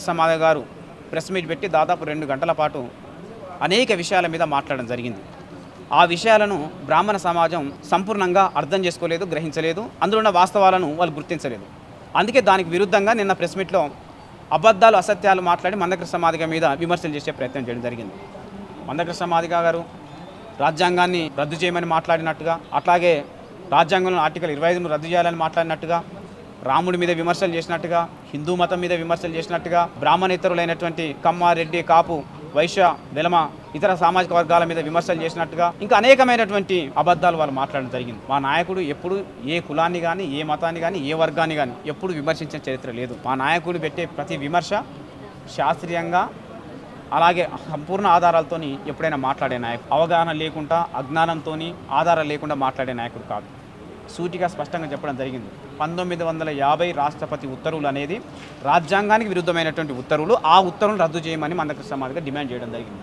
సమాధి గారు press meet పెట్టి దాదాపు 2 గంటల పాటు అనేక విషయాల మీద మాట్లాడడం జరిగింది. ఆ విషయాలను బ్రాహ్మణ సమాజం సంపూర్ణంగా అర్థం చేసుకోలేదు, గ్రహించలేదు. అందులో ఉన్న వాస్తవాలను వాళ్ళు గుర్తించలేదు. అందుకే దానికి విరుద్ధంగా నిన్న ప్రెస్ మీట్లో అబద్ధాలు, అసత్యాలు మాట్లాడి మందకృష్ణ మాదిగ మీద విమర్శలు చేసే ప్రయత్నం చేయడం జరిగింది. మందకృష్ణ మాదిగ గారు రాజ్యాంగాన్ని రద్దు చేయమని మాట్లాడినట్టుగా, అట్లాగే రాజ్యాంగంలో ఆర్టికల్ 25ను రద్దు చేయాలని మాట్లాడినట్టుగా, రాముడి మీద విమర్శలు చేసినట్టుగా, హిందూ మతం మీద విమర్శలు చేసినట్టుగా, బ్రాహ్మణేతరులైనటువంటి కమ్మ, రెడ్డి, కాపు, వైశ్య, వెలమ, ఇతర సామాజిక వర్గాల మీద విమర్శలు చేసినట్టుగా ఇంకా అనేకమైనటువంటి అబద్ధాలు వాళ్ళు మాట్లాడడం జరిగింది. మా నాయకుడు ఎప్పుడు ఏ కులాన్ని కానీ, ఏ మతాన్ని కానీ, ఏ వర్గాన్ని కానీ ఎప్పుడు విమర్శించిన చరిత్ర లేదు. మా నాయకుడు పెట్టే ప్రతి విమర్శ శాస్త్రీయంగా, అలాగే సంపూర్ణ ఆధారాలతో ఎప్పుడైనా మాట్లాడే నాయకుడు. అవగాహన లేకుండా, అజ్ఞానంతో, ఆధారాలు లేకుండా మాట్లాడే నాయకుడు కాదు. సూటిగా స్పష్టంగా చెప్పడం జరిగింది. 1950 రాష్ట్రపతి ఉత్తర్వులు అనేది రాజ్యాంగానికి విరుద్ధమైనటువంటి ఉత్తర్వులు. ఆ ఉత్తర్వులు రద్దు చేయమని మందకృష్ణ మాదిగ డిమాండ్ చేయడం జరిగింది.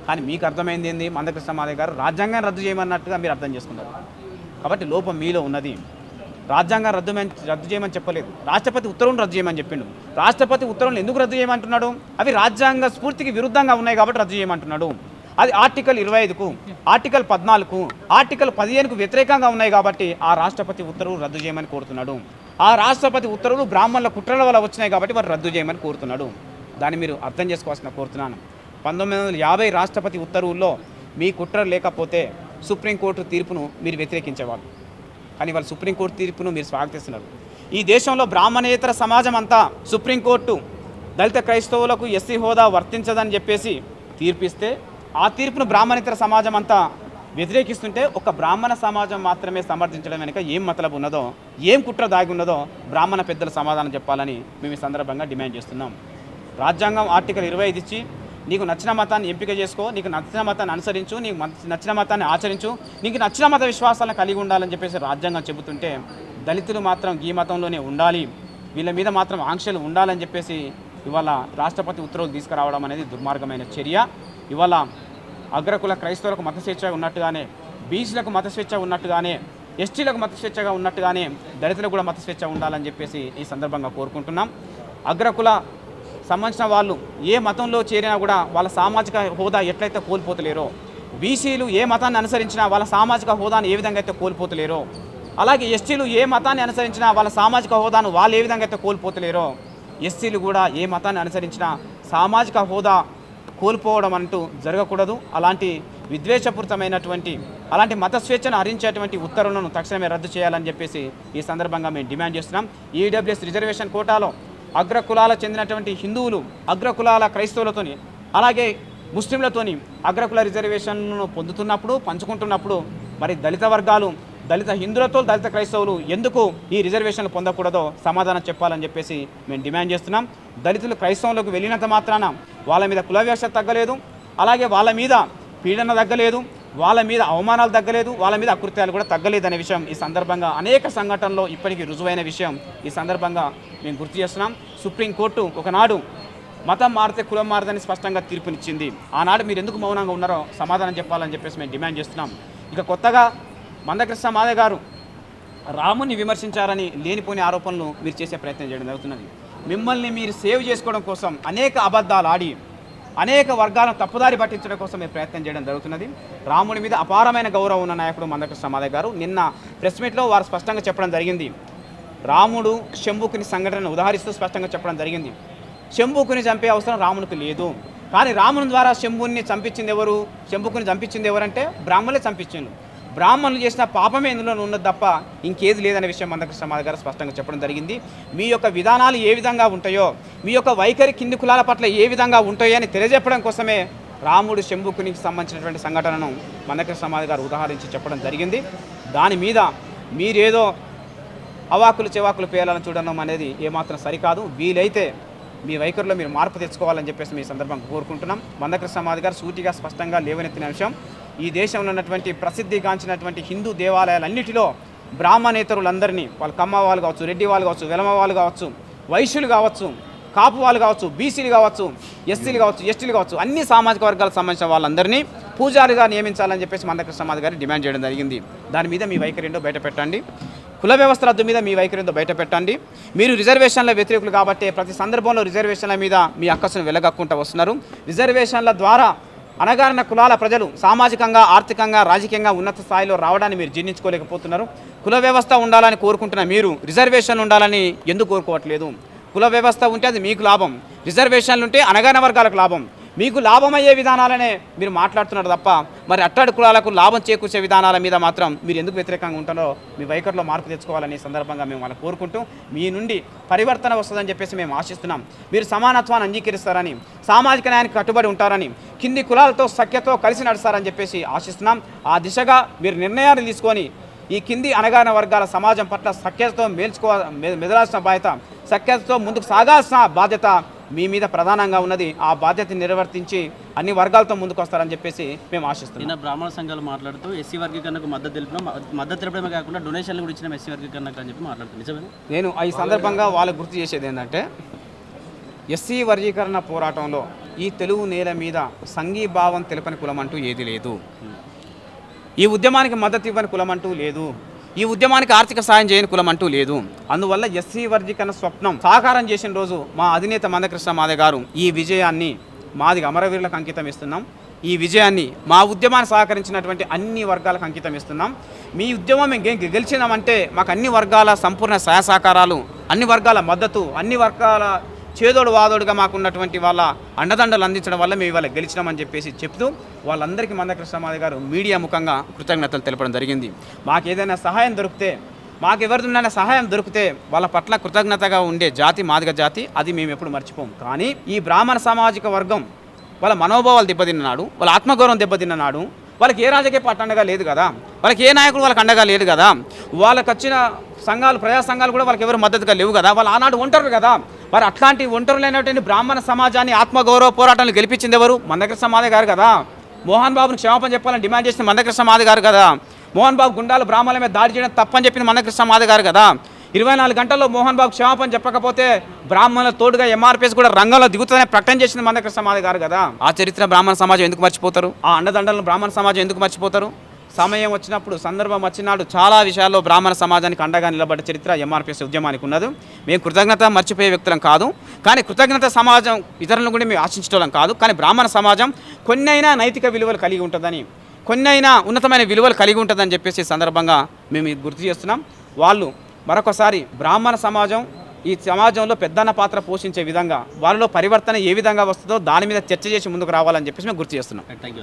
కానీ మీకు అర్థమైంది ఏంది? మందకృష్ణ మాదిగ గారు రాజ్యాంగాన్ని రద్దు చేయమన్నట్టుగా మీరు అర్థం చేసుకున్నారు. కాబట్టి లోపం మీలో ఉన్నది. రాజ్యాంగం రద్దు చేయమని చెప్పలేదు, రాష్ట్రపతి ఉత్తర్వులను రద్దు చేయమని చెప్పిండు. రాష్ట్రపతి ఉత్తర్వులను ఎందుకు రద్దు చేయమంటున్నాడు? అవి రాజ్యాంగ స్ఫూర్తికి విరుద్ధంగా ఉన్నాయి కాబట్టి రద్దు చేయమంటున్నాడు. అది ఆర్టికల్ 25కు, ఆర్టికల్ 14కు, ఆర్టికల్ 15కు వ్యతిరేకంగా ఉన్నాయి కాబట్టి ఆ రాష్ట్రపతి ఉత్తర్వులు రద్దు చేయమని కోరుతున్నాడు. ఆ రాష్ట్రపతి ఉత్తర్వులు బ్రాహ్మణుల కుట్రల వల్ల వచ్చినాయి కాబట్టి వారు రద్దు చేయమని కోరుతున్నాడు. దాన్ని మీరు అర్థం చేసుకోవాల్సిన కోరుతున్నాను. 1950 రాష్ట్రపతి ఉత్తర్వుల్లో మీ కుట్ర లేకపోతే సుప్రీంకోర్టు తీర్పును మీరు వ్యతిరేకించేవాళ్ళు. కానీ వాళ్ళు సుప్రీంకోర్టు తీర్పును మీరు స్వాగతిస్తున్నారు. ఈ దేశంలో బ్రాహ్మణేతర సమాజం అంతా సుప్రీంకోర్టు దళిత క్రైస్తవులకు ఎస్సీ హోదా వర్తించదని చెప్పేసి తీర్పిస్తే ఆ తీర్పును బ్రాహ్మణేతర సమాజం అంతా వ్యతిరేకిస్తుంటే ఒక బ్రాహ్మణ సమాజం మాత్రమే సమర్థించడం వెనుక ఏం మతలబు ఉన్నదో, ఏం కుట్ర దాగి ఉన్నదో బ్రాహ్మణ పెద్దలు సమాధానం చెప్పాలని మేము ఈ సందర్భంగా డిమాండ్ చేస్తున్నాం. రాజ్యాంగం ఆర్టికల్ 25 ఇచ్చి నీకు నచ్చిన మతాన్ని ఎంపిక చేసుకో, నీకు నచ్చిన మతాన్ని అనుసరించు, నీకు నచ్చిన మతాన్ని ఆచరించు, నీకు నచ్చిన మత విశ్వాసాలను కలిగి ఉండాలని చెప్పేసి రాజ్యాంగం చెబుతుంటే దళితులు మాత్రం ఈ మతంలోనే ఉండాలి, వీళ్ళ మీద మాత్రం ఆంక్షలు ఉండాలని చెప్పేసి ఇవాళ రాష్ట్రపతి ఉత్తర్వులు తీసుకురావడం అనేది దుర్మార్గమైన చర్య. ఇవాళ అగ్రకుల క్రైస్తవులకు మత స్వేచ్ఛ ఉన్నట్టుగానే, బీసీలకు మత స్వేచ్ఛ ఉన్నట్టుగానే, ఎస్టీలకు మత స్వేచ్ఛగా ఉన్నట్టుగానే దళితులకు కూడా మత స్వేచ్ఛ ఉండాలని చెప్పేసి ఈ సందర్భంగా కోరుకుంటున్నాం. అగ్రకుల సంబంధించిన వాళ్ళు ఏ మతంలో చేరినా కూడా వాళ్ళ సామాజిక హోదా ఎట్లయితే కోల్పోతలేరో, బీసీలు ఏ మతాన్ని అనుసరించినా వాళ్ళ సామాజిక హోదాను ఏ విధంగా అయితే కోల్పోతలేరో, అలాగే ఎస్టీలు ఏ మతాన్ని అనుసరించినా వాళ్ళ సామాజిక హోదాను వాళ్ళు ఏ విధంగా అయితే కోల్పోతలేరో, ఎస్సీలు కూడా ఏ మతాన్ని అనుసరించినా సామాజిక హోదా కోల్పోవడం అంటూ జరగకూడదు. అలాంటి విద్వేషపూరితమైనటువంటి, అలాంటి మత స్వేచ్ఛను హరించేటువంటి ఉత్తర్వులను తక్షణమే రద్దు చేయాలని చెప్పేసి ఈ సందర్భంగా మేము డిమాండ్ చేస్తున్నాం. ఈడబ్ల్యూఎస్ రిజర్వేషన్ కోటాలో అగ్రకులాలకు చెందినటువంటి హిందువులు అగ్రకులాల క్రైస్తవులతోని, అలాగే ముస్లింలతోని అగ్రకుల రిజర్వేషన్లను పొందుతున్నప్పుడు, పంచుకుంటున్నప్పుడు మరి దళిత వర్గాలు, దళిత హిందువులతో దళిత క్రైస్తవులు ఎందుకు ఈ రిజర్వేషన్లు పొందకూడదో సమాధానం చెప్పాలని చెప్పేసి మేము డిమాండ్ చేస్తున్నాం. దళితులు క్రైస్తవులకు వెళ్ళినంత మాత్రాన వాళ్ళ మీద కుల వివక్ష తగ్గలేదు, అలాగే వాళ్ళ మీద పీడన తగ్గలేదు, వాళ్ళ మీద అవమానాలు తగ్గలేదు, వాళ్ళ మీద అకృత్యాలు కూడా తగ్గలేదు అనే విషయం ఈ సందర్భంగా అనేక సంఘటనల్లో ఇప్పటికీ రుజువైన విషయం ఈ సందర్భంగా మేము గుర్తు చేస్తున్నాం. సుప్రీంకోర్టు ఒకనాడు మతం మారితే కులం మారదని స్పష్టంగా తీర్పునిచ్చింది. ఆనాడు మీరు ఎందుకు మౌనంగా ఉన్నారో సమాధానం చెప్పాలని చెప్పేసి మేము డిమాండ్ చేస్తున్నాం. ఇక కొత్తగా మందకృష్ణ మాదిగ గారు రాముని విమర్శించారని లేనిపోని ఆరోపణలు మీరు చేసే ప్రయత్నం చేయడం జరుగుతున్నది. మిమ్మల్ని మీరు సేవ్ చేసుకోవడం కోసం అనేక అబద్ధాలు ఆడి అనేక వర్గాలను తప్పుదారి పట్టించడం కోసం మీరు ప్రయత్నం చేయడం జరుగుతున్నది. రాముడి మీద అపారమైన గౌరవం ఉన్న నాయకుడు మందకృష్ణ మాదిగ గారు నిన్న ప్రెస్ మీట్లో వారు స్పష్టంగా చెప్పడం జరిగింది. రాముడు శంభుకుని సంఘటనను ఉదాహరిస్తూ స్పష్టంగా చెప్పడం జరిగింది. శంభుకుని చంపే అవసరం రామునికి లేదు, కానీ రాముని ద్వారా శంభుని చంపించింది ఎవరు? శంభుకుని చంపించింది ఎవరంటే బ్రాహ్మణులే చంపించిండు. బ్రాహ్మణులు చేసిన పాపమే ఇందులో ఉన్నది తప్ప ఇంకేది లేదనే విషయం మందకృష్ణ మాదిగ గారు స్పష్టంగా చెప్పడం జరిగింది. మీ యొక్క విధానాలు ఏ విధంగా ఉంటాయో, మీ యొక్క వైఖరి కింది కులాల పట్ల ఏ విధంగా ఉంటాయో అని తెలియజెప్పడం కోసమే రాముడు శంభుకునికి సంబంధించినటువంటి సంఘటనను మందకృష్ణ మాదిగ గారు ఉదాహరించి చెప్పడం జరిగింది. దాని మీద మీరేదో అవాకులు చెవాకులు పేయాలని చూడడం అనేది ఏమాత్రం సరికాదు. వీలైతే మీ వైఖరిలో మీరు మార్పు తెచ్చుకోవాలని చెప్పేసి మీ సందర్భంగా కోరుకుంటున్నాం. మందకృష్ణ మాదిగ గారు సూటిగా స్పష్టంగా లేవనెత్తిన విషయం, ఈ దేశంలో ఉన్నటువంటి ప్రసిద్ధిగాంచినటువంటి హిందూ దేవాలయాలన్నిటిలో బ్రాహ్మణేతరులందరినీ, వాళ్ళ కమ్మ వాళ్ళు కావచ్చు, రెడ్డి వాళ్ళు కావచ్చు, వెలమ వాళ్ళు కావచ్చు, వైశ్యులు కావచ్చు, కాపు వాళ్ళు కావచ్చు, బీసీలు కావచ్చు, ఎస్సీలు కావచ్చు, ఎస్టీలు కావచ్చు, అన్ని సామాజిక వర్గాలకు సంబంధించిన వాళ్ళందరినీ పూజారిగా నియమించాలని చెప్పేసి మందకృష్ణ మాదిగ గారు డిమాండ్ చేయడం జరిగింది. దాని మీద మీ వైఖరి ఏంటో బయట పెట్టండి. కుల వ్యవస్థ రద్దు మీద మీ వైఖరితో బయట పెట్టండి. మీరు రిజర్వేషన్ల వ్యతిరేకులు కాబట్టి ప్రతి సందర్భంలో రిజర్వేషన్ల మీద మీ అక్కసును వెలగక్కుంటూ వస్తున్నారు. రిజర్వేషన్ల ద్వారా అణగారిన కులాల ప్రజలు సామాజికంగా, ఆర్థికంగా, రాజకీయంగా ఉన్నత స్థాయిలో రావడాన్ని మీరు జీర్ణించుకోలేకపోతున్నారు. కుల వ్యవస్థ ఉండాలని కోరుకుంటున్న మీరు రిజర్వేషన్లు ఉండాలని ఎందుకు కోరుకోవట్లేదు? కుల వ్యవస్థ ఉంటే అది మీకు లాభం, రిజర్వేషన్లు ఉంటే అణగారిన వర్గాలకు లాభం. మీకు లాభమయ్యే విధానాలనే మీరు మాట్లాడుతున్నారు తప్ప మరి అట్టడి కులాలకు లాభం చేకూర్చే విధానాల మీద మాత్రం మీరు ఎందుకు వ్యతిరేకంగా ఉంటారో మీ వైఖరిలో మార్పు తెచ్చుకోవాలని సందర్భంగా మేము వాళ్ళని కోరుకుంటూ మీ నుండి పరివర్తన వస్తుందని చెప్పేసి మేము ఆశిస్తున్నాం. మీరు సమానత్వాన్ని అంగీకరిస్తారని, సామాజిక న్యాయానికి కట్టుబడి ఉంటారని, కింది కులాలతో సఖ్యతో కలిసి నడుస్తారని చెప్పేసి ఆశిస్తున్నాం. ఆ దిశగా మీరు నిర్ణయాలు తీసుకొని ఈ కింది అణగారిన వర్గాల సమాజం పట్ల సఖ్యతతో మెదలాల్సిన బాధ్యత, సఖ్యతతో ముందుకు సాగాల్సిన బాధ్యత మీ మీద ప్రధానంగా ఉన్నది. ఆ బాధ్యతను నిర్వర్తించి అన్ని వర్గాలతో ముందుకు వస్తారని చెప్పేసి మేము ఆశిస్తున్నాం. బ్రాహ్మణ సంఘాలు మాట్లాడుతూ ఎస్సీ వర్గీకరణకు మద్దతు తెలపడమే కాకుండా డొనేషన్లు కూడా ఇచ్చిన ఎస్సీ వర్గీకరణకు అని చెప్పి మాట్లాడుతున్నాను. నేను ఈ సందర్భంగా వాళ్ళకు గుర్తు చేసేది ఏంటంటే ఎస్సీ వర్గీకరణ పోరాటంలో ఈ తెలుగు నేల మీద సంఘీభావం తెలపని కులం అంటూ ఏది లేదు. ఈ ఉద్యమానికి మద్దతు ఇవ్వని కులం అంటూ లేదు. ఈ ఉద్యమానికి ఆర్థిక సాయం చేయని కులం అంటూ లేదు. అందువల్ల ఎస్సీ వర్గీకరణ స్వప్నం సాకారం చేసిన రోజు మా అధినేత మందకృష్ణ మాదిగ గారు ఈ విజయాన్ని మాదిగ అమరవీరులకు అంకితం ఇస్తున్నాం. ఈ విజయాన్ని మా ఉద్యమాన్ని సహకరించినటువంటి అన్ని వర్గాలకు అంకితం ఇస్తున్నాం. మీ ఉద్యమం గెలిచినామంటే మాకు అన్ని వర్గాల సంపూర్ణ సహాయ సహకారాలు, అన్ని వర్గాల మద్దతు, అన్ని వర్గాల చేదోడు వాదోడుగా మాకున్నటువంటి వాళ్ళ అండదండలు అందించడం వల్ల మేము ఇవాళ గెలిచినామని చెప్పేసి చెప్తూ వాళ్ళందరికీ మందకృష్ణ మాదిగ గారు మీడియా ముఖంగా కృతజ్ఞతలు తెలపడం జరిగింది. మాకు ఏదైనా సహాయం దొరికితే, మాకు ఎవరిదైనా సహాయం దొరికితే వాళ్ళ పట్ల కృతజ్ఞతగా ఉండే జాతి మాదిగ జాతి, అది మేము ఎప్పుడు మర్చిపోం. కానీ ఈ బ్రాహ్మణ సామాజిక వర్గం వాళ్ళ మనోభావాలు దెబ్బతిన్నాడు, వాళ్ళ ఆత్మగౌరవం దెబ్బతిన్నాడు. వాళ్ళకి ఏ రాజకీయ పార్టీ అండగా లేదు కదా, వాళ్ళకి ఏ నాయకుడు వాళ్ళకి అండగా లేదు కదా, వాళ్ళకి వచ్చిన సంఘాలు, ప్రజా సంఘాలు కూడా వాళ్ళకి ఎవరు మద్దతుగా లేవు కదా, వాళ్ళు ఆనాడు ఒంటరు కదా. మరి అట్లాంటి ఒంటరులైనటువంటి బ్రాహ్మణ సమాజాన్ని ఆత్మగౌరవ పోరాటాన్ని గెలిపించింది ఎవరు? మందకృష్ణ మాదిగ గారు కదా. మోహన్ బాబుని క్షమాపణ చెప్పాలని డిమాండ్ చేసిన మందకృష్ణ మాదిగ గారు కదా. మోహన్ బాబు గుండాలు బ్రాహ్మణుల మీద దాడి చేయడం తప్పని చెప్పింది మందకృష్ణ మాదిగ గారు కదా. 24 గంటల్లో మోహన్ బాబు క్షమాపణ చెప్పకపోతే బ్రాహ్మణుల తోడుగా ఎంఆర్పీఎస్ కూడా రంగంలో దిగుతుందని ప్రకటన చేసింది మందకృష్ణ మాదిగ గారు కదా. ఆ చరిత్ర బ్రాహ్మణ సమాజం ఎందుకు మర్చిపోతారు? ఆ అండదండలను బ్రాహ్మణ సమాజం ఎందుకు మర్చిపోతారు? సమయం వచ్చినప్పుడు, సందర్భం వచ్చినాడు చాలా విషయాల్లో బ్రాహ్మణ సమాజానికి అండగా నిలబడ్డ చరిత్ర ఎంఆర్పీఎస్ ఉద్యమానికి ఉన్నది. మేము కృతజ్ఞత మర్చిపోయే వ్యక్తులం కాదు, కానీ కృతజ్ఞత సమాజం ఇతరులను కూడా మేము ఆశించడం కాదు. కానీ బ్రాహ్మణ సమాజం కొన్నైనా నైతిక విలువలు కలిగి ఉంటుందని, కొన్నైనా ఉన్నతమైన విలువలు కలిగి ఉంటుందని చెప్పేసి సందర్భంగా మేము గుర్తు చేస్తున్నాం. వాళ్ళు మరొకసారి బ్రాహ్మణ సమాజం ఈ సమాజంలో పెద్దన్న పాత్ర పోషించే విధంగా, వాళ్ళలో పరివర్తన ఏ విధంగా వస్తుందో దాని మీద చర్చ చేసి ముందుకు రావాలని చెప్పేసి మేము గుర్తు చేస్తున్నాం.